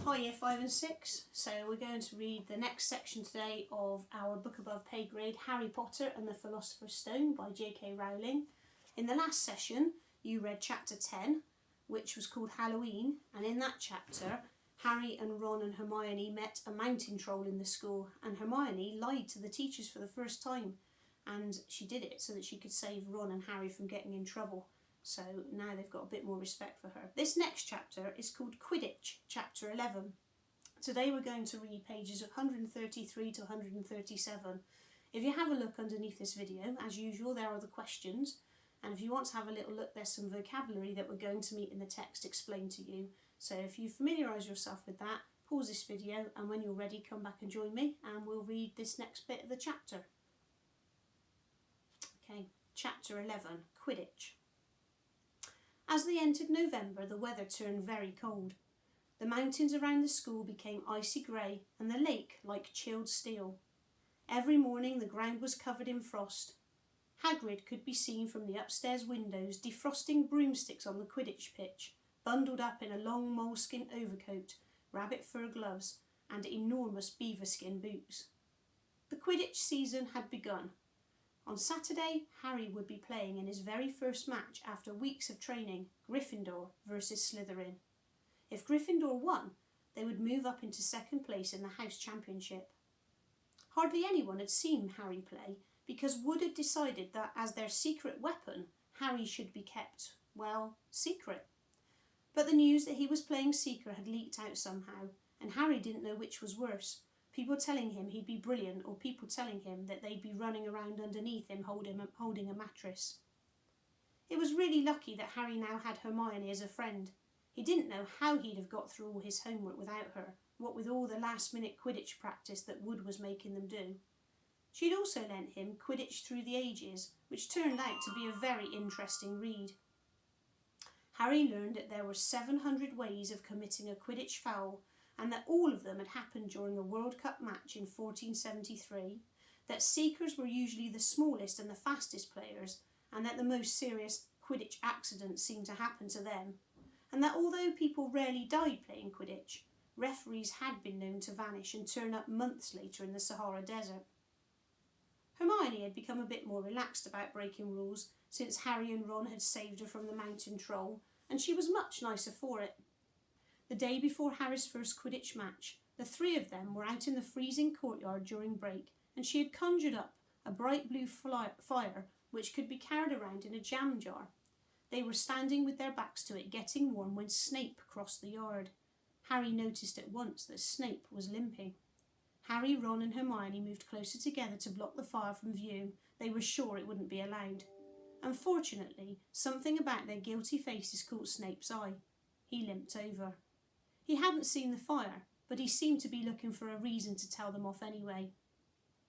Hi Year 5 and 6, so we're going to read the next section today of our book above pay grade, Harry Potter and the Philosopher's Stone by J.K. Rowling. In the last session you read chapter 10, which was called Halloween, and in that chapter Harry and Ron and Hermione met a mountain troll in the school, and Hermione lied to the teachers for the first time, and she did it so that she could save Ron and Harry from getting in trouble. So now they've got a bit more respect for her. This next chapter is called Quidditch, chapter 11. Today we're going to read pages 133 to 137. If you have a look underneath this video, as usual, there are the questions. And if you want to have a little look, there's some vocabulary that we're going to meet in the text explained to you. So if you familiarise yourself with that, pause this video, and when you're ready, come back and join me and we'll read this next bit of the chapter. Okay, chapter 11, Quidditch. As they entered November, the weather turned very cold. The mountains around the school became icy grey and the lake like chilled steel. Every morning the ground was covered in frost. Hagrid could be seen from the upstairs windows defrosting broomsticks on the Quidditch pitch, bundled up in a long moleskin overcoat, rabbit fur gloves and enormous beaverskin boots. The Quidditch season had begun. On Saturday, Harry would be playing in his very first match after weeks of training, Gryffindor versus Slytherin. If Gryffindor won, they would move up into second place in the House Championship. Hardly anyone had seen Harry play because Wood had decided that as their secret weapon, Harry should be kept, well, secret. But the news that he was playing Seeker had leaked out somehow, and Harry didn't know which was worse. People telling him he'd be brilliant, or people telling him that they'd be running around underneath him holding a mattress. It was really lucky that Harry now had Hermione as a friend. He didn't know how he'd have got through all his homework without her, what with all the last-minute Quidditch practice that Wood was making them do. She'd also lent him Quidditch Through the Ages, which turned out to be a very interesting read. Harry learned that there were 700 ways of committing a Quidditch foul, and that all of them had happened during a World Cup match in 1473, that Seekers were usually the smallest and the fastest players, and that the most serious Quidditch accidents seemed to happen to them, and that although people rarely died playing Quidditch, referees had been known to vanish and turn up months later in the Sahara Desert. Hermione had become a bit more relaxed about breaking rules since Harry and Ron had saved her from the mountain troll, and she was much nicer for it. The day before Harry's first Quidditch match, the three of them were out in the freezing courtyard during break, and she had conjured up a bright blue fire which could be carried around in a jam jar. They were standing with their backs to it, getting warm, when Snape crossed the yard. Harry noticed at once that Snape was limping. Harry, Ron and Hermione moved closer together to block the fire from view. They were sure it wouldn't be allowed. Unfortunately, something about their guilty faces caught Snape's eye. He limped over. He hadn't seen the fire, but he seemed to be looking for a reason to tell them off anyway.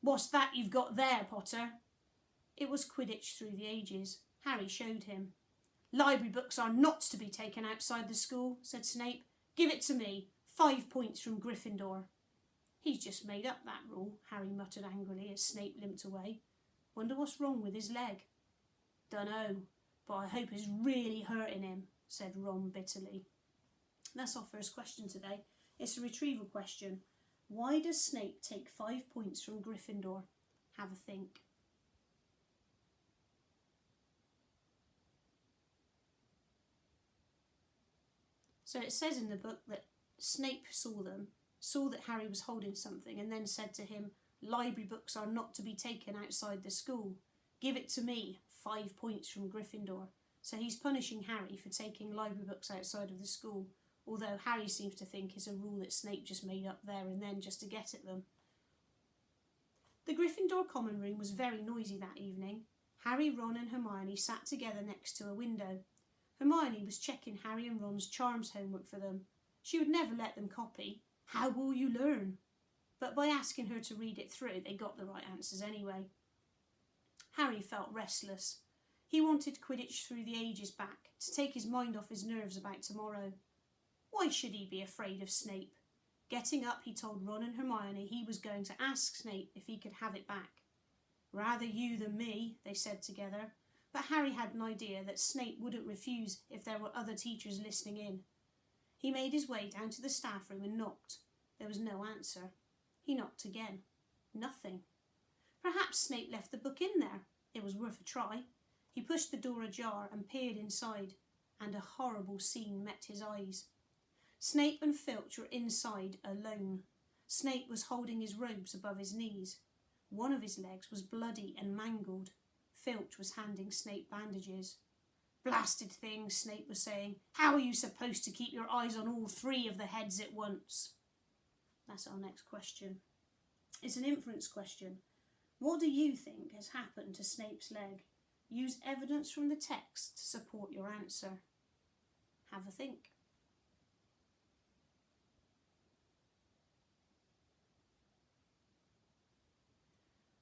"What's that you've got there, Potter?" It was Quidditch Through the Ages. Harry showed him. "Library books are not to be taken outside the school," said Snape. "Give it to me. 5 points from Gryffindor." "He's just made up that rule," Harry muttered angrily as Snape limped away. "Wonder what's wrong with his leg." "Dunno, but I hope it's really hurting him," said Ron bitterly. That's our first question today. It's a retrieval question. Why does Snape take 5 points from Gryffindor? Have a think. So it says in the book that Snape saw that Harry was holding something, and then said to him, "Library books are not to be taken outside the school. Give it to me. 5 points from Gryffindor." So he's punishing Harry for taking library books outside of the school, although Harry seems to think it's a rule that Snape just made up there and then just to get at them. The Gryffindor common room was very noisy that evening. Harry, Ron and Hermione sat together next to a window. Hermione was checking Harry and Ron's charms homework for them. She would never let them copy. How will you learn? But by asking her to read it through, they got the right answers anyway. Harry felt restless. He wanted Quidditch Through the Ages back, to take his mind off his nerves about tomorrow. Why should he be afraid of Snape? Getting up, he told Ron and Hermione he was going to ask Snape if he could have it back. "Rather you than me," they said together, but Harry had an idea that Snape wouldn't refuse if there were other teachers listening in. He made his way down to the staff room and knocked. There was no answer. He knocked again. Nothing. Perhaps Snape left the book in there. It was worth a try. He pushed the door ajar and peered inside, and a horrible scene met his eyes. Snape and Filch were inside alone. Snape was holding his robes above his knees. One of his legs was bloody and mangled. Filch was handing Snape bandages. "Blasted thing," Snape was saying. "How are you supposed to keep your eyes on all three of the heads at once?" That's our next question. It's an inference question. What do you think has happened to Snape's leg? Use evidence from the text to support your answer. Have a think.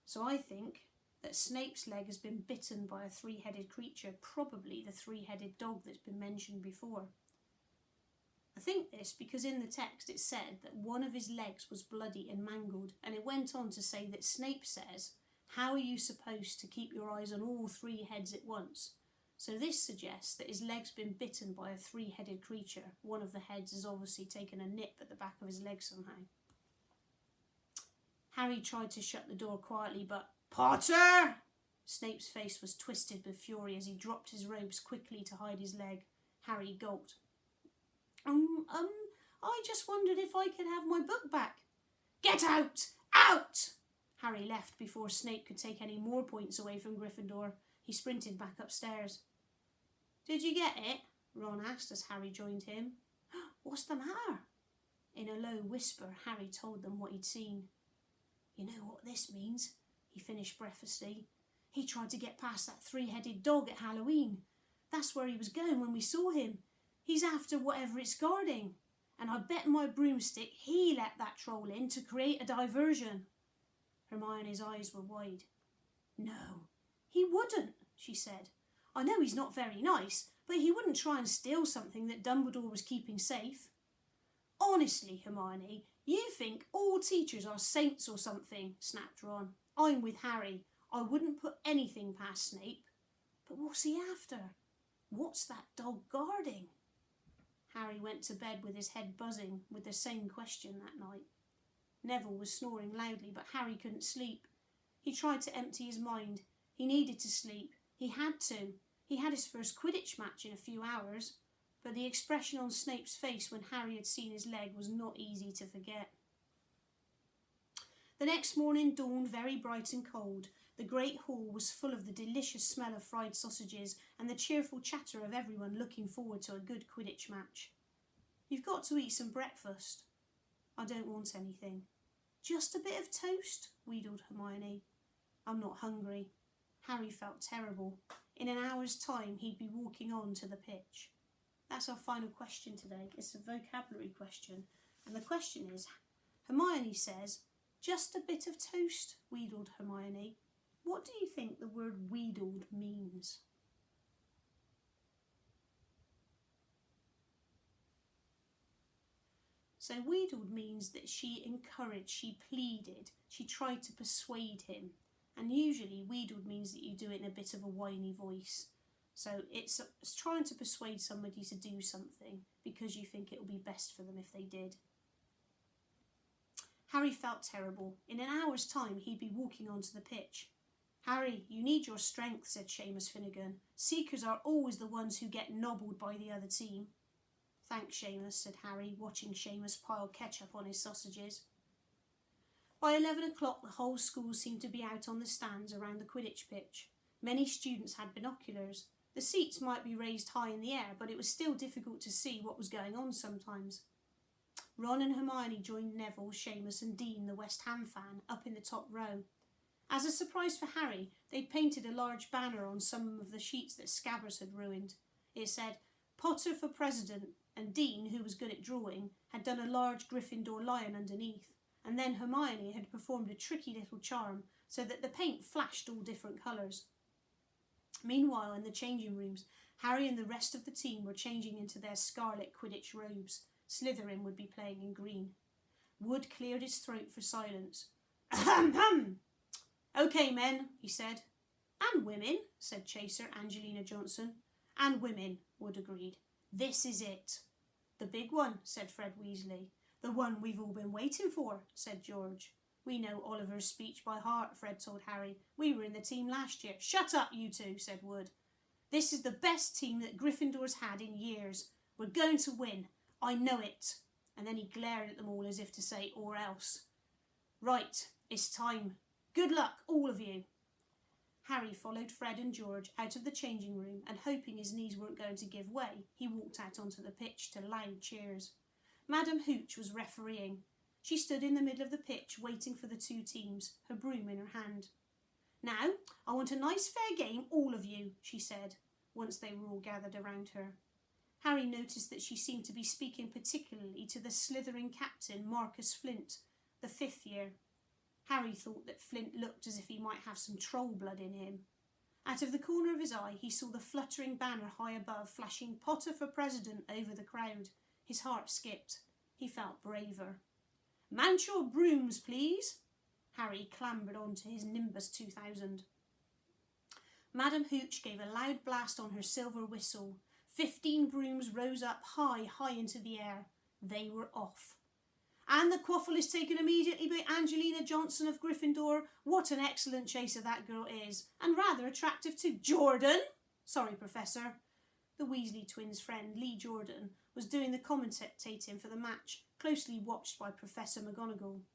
So I think that Snape's leg has been bitten by a three-headed creature, probably the three-headed dog that's been mentioned before. I think this because in the text it said that one of his legs was bloody and mangled, and it went on to say that Snape says, "How are you supposed to keep your eyes on all three heads at once?" So this suggests that his leg's been bitten by a three-headed creature. One of the heads has obviously taken a nip at the back of his leg somehow. Harry tried to shut the door quietly, but "Potter!" Snape's face was twisted with fury as he dropped his robes quickly to hide his leg. Harry gulped. I just wondered if I could have my book back." "Get out! Out!" Harry left before Snape could take any more points away from Gryffindor. He sprinted back upstairs. "Did you get it?" Ron asked as Harry joined him. "What's the matter?" In a low whisper, Harry told them what he'd seen. "You know what this means?" he finished breathlessly. "He tried to get past that three-headed dog at Halloween. That's where he was going when we saw him. He's after whatever it's guarding. And I bet my broomstick he let that troll in to create a diversion." Hermione's eyes were wide. "No, he wouldn't," she said. "I know he's not very nice, but he wouldn't try and steal something that Dumbledore was keeping safe." "Honestly, Hermione, you think all teachers are saints or something," snapped Ron. "I'm with Harry. I wouldn't put anything past Snape. But what's he after? What's that dog guarding?" Harry went to bed with his head buzzing with the same question that night. Neville was snoring loudly, but Harry couldn't sleep. He tried to empty his mind. He needed to sleep. He had to. He had his first Quidditch match in a few hours, but the expression on Snape's face when Harry had seen his leg was not easy to forget. The next morning dawned very bright and cold. The great hall was full of the delicious smell of fried sausages and the cheerful chatter of everyone looking forward to a good Quidditch match. "You've got to eat some breakfast." "I don't want anything." "Just a bit of toast?" wheedled Hermione. "I'm not hungry." Harry felt terrible. In an hour's time he'd be walking on to the pitch. That's our final question today. It's a vocabulary question. And the question is, Hermione says, "Just a bit of toast," wheedled Hermione. What do you think the word wheedled means? So wheedled means that she encouraged, she pleaded, she tried to persuade him. And usually wheedled means that you do it in a bit of a whiny voice. So it's trying to persuade somebody to do something because you think it will be best for them if they did. Harry felt terrible. In an hour's time he'd be walking onto the pitch. "Harry, you need your strength," said Seamus Finnegan. "Seekers are always the ones who get nobbled by the other team." "Thanks, Seamus," said Harry, watching Seamus pile ketchup on his sausages. By 11 o'clock the whole school seemed to be out on the stands around the Quidditch pitch. Many students had binoculars. The seats might be raised high in the air, but it was still difficult to see what was going on sometimes. Ron and Hermione joined Neville, Seamus and Dean, the West Ham fan, up in the top row. As a surprise for Harry, they'd painted a large banner on some of the sheets that Scabbers had ruined. It said, "Potter for President," and Dean, who was good at drawing, had done a large Gryffindor lion underneath, and then Hermione had performed a tricky little charm so that the paint flashed all different colours. Meanwhile, in the changing rooms, Harry and the rest of the team were changing into their scarlet Quidditch robes. Slytherin would be playing in green. Wood cleared his throat for silence. "Ahem! "OK, men," he said. "And women," said Chaser Angelina Johnson. "And women," Wood agreed. "This is it." "The big one," said Fred Weasley. "The one we've all been waiting for," said George. "We know Oliver's speech by heart," Fred told Harry. "We were in the team last year." "Shut up, you two," said Wood. "This is the best team that Gryffindor's had in years. We're going to win. I know it." And then he glared at them all as if to say, "Or else." "Right, it's time. Good luck, all of you." Harry followed Fred and George out of the changing room, and hoping his knees weren't going to give way, he walked out onto the pitch to loud cheers. Madam Hooch was refereeing. She stood in the middle of the pitch waiting for the two teams, her broom in her hand. "Now, I want a nice fair game, all of you," she said, once they were all gathered around her. Harry noticed that she seemed to be speaking particularly to the Slytherin captain, Marcus Flint, the 5th year. Harry thought that Flint looked as if he might have some troll blood in him. Out of the corner of his eye, he saw the fluttering banner high above, flashing "Potter for President" over the crowd. His heart skipped. He felt braver. "Mount your brooms, please." Harry clambered onto his Nimbus 2000. Madam Hooch gave a loud blast on her silver whistle. 15 brooms rose up high into the air. They were off. "And the quaffle is taken immediately by Angelina Johnson of Gryffindor. What an excellent chaser that girl is, and rather attractive too. Jordan!" "Sorry, Professor." The Weasley twins' friend, Lee Jordan, was doing the commentating for the match, closely watched by Professor McGonagall.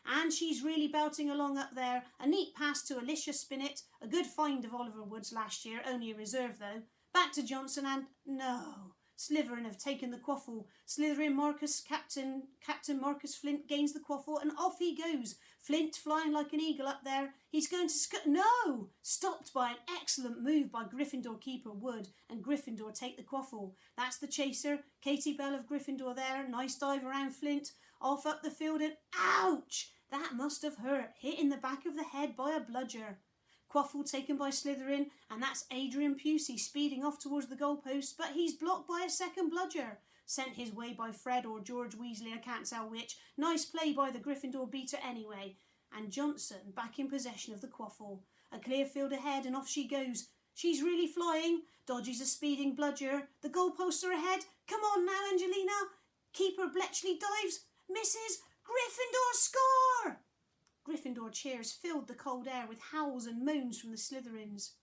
"And she's really belting along up there. A neat pass to Alicia Spinnet, a good find of Oliver Wood's last year, only a reserve though. Back to Johnson and... no, Slytherin have taken the quaffle. Slytherin Captain Marcus Flint gains the quaffle, and off he goes. Flint flying like an eagle up there. He's going to no! Stopped by an excellent move by Gryffindor keeper Wood, and Gryffindor take the quaffle. That's the chaser. Katie Bell of Gryffindor there. Nice dive around Flint. Off up the field and... ouch! That must have hurt. Hit in the back of the head by a bludger. Quaffle taken by Slytherin, and that's Adrian Pusey speeding off towards the goalpost, but he's blocked by a second bludger. Sent his way by Fred or George Weasley, I can't tell which. Nice play by the Gryffindor beater anyway. And Johnson back in possession of the quaffle. A clear field ahead, and off she goes. She's really flying. Dodges a speeding bludger. The goalposts are ahead. Come on now, Angelina. Keeper Bletchley dives. Misses. Gryffindor score! Gryffindor cheers filled the cold air with howls and moans from the Slytherins.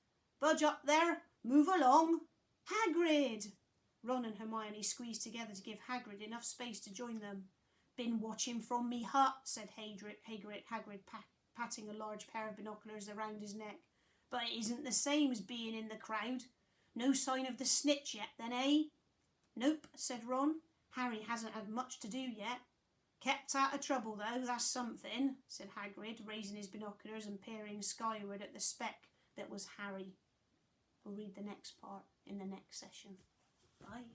"Budge up there! Move along! Hagrid!" Ron and Hermione squeezed together to give Hagrid enough space to join them. "Been watching from me hut," said Hagrid patting a large pair of binoculars around his neck. "But it isn't the same as being in the crowd. No sign of the snitch yet, then, eh?" "Nope," said Ron. "Harry hasn't had much to do yet." "Kept out of trouble, though, that's something," said Hagrid, raising his binoculars and peering skyward at the speck that was Harry. We'll read the next part in the next session. Bye.